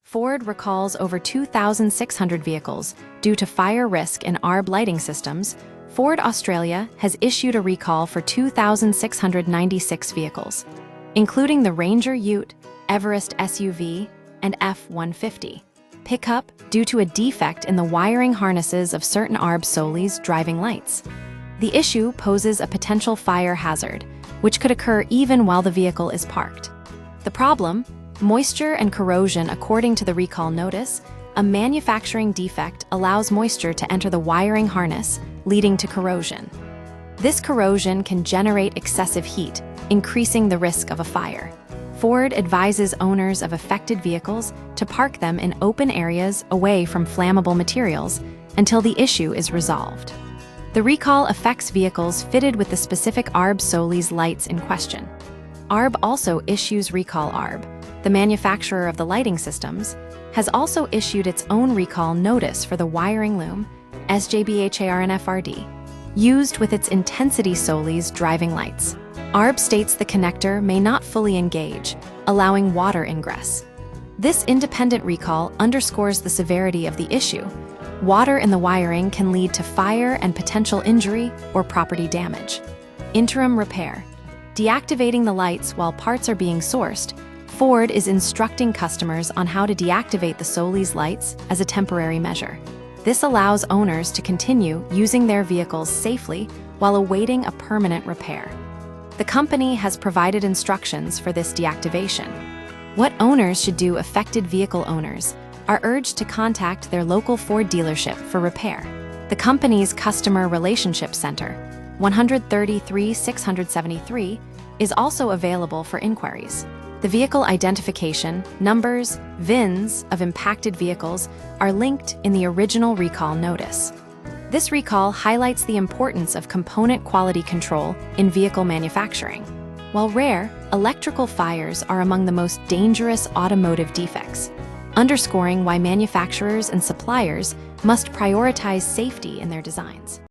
Ford recalls over 2,600 vehicles due to fire risk in ARB lighting systems. Ford Australia has issued a recall for 2,696 vehicles, including the Ranger Ute, Everest SUV, and F-150 pickup due to a defect in the wiring harnesses of certain ARB Solis driving lights. The issue poses a potential fire hazard, which could occur even while the vehicle is parked. The problem? Moisture and corrosion. According to the recall notice, a manufacturing defect allows moisture to enter the wiring harness, leading to corrosion. This corrosion can generate excessive heat, increasing the risk of a fire. Ford advises owners of affected vehicles to park them in open areas away from flammable materials until the issue is resolved. The recall affects vehicles fitted with the specific ARB Solis lights in question. ARB also issues recall. ARB, the manufacturer of the lighting systems, has also issued its own recall notice for the wiring loom, SJBHARNFRD, used with its Intensity Solis driving lights. ARB states the connector may not fully engage, allowing water ingress. This independent recall underscores the severity of the issue. Water in the wiring can lead to fire and potential injury or property damage. Interim repair. Deactivating the lights while parts are being sourced, Ford is instructing customers on how to deactivate the Solis lights as a temporary measure. This allows owners to continue using their vehicles safely while awaiting a permanent repair. The company has provided instructions for this deactivation. What owners should do? Affected vehicle owners are urged to contact their local Ford dealership for repair. The company's Customer Relationship Center, 133 673, is also available for inquiries. The vehicle identification, numbers, VINs of impacted vehicles are linked in the original recall notice. This recall highlights the importance of component quality control in vehicle manufacturing. While rare, electrical fires are among the most dangerous automotive defects, underscoring why manufacturers and suppliers must prioritize safety in their designs.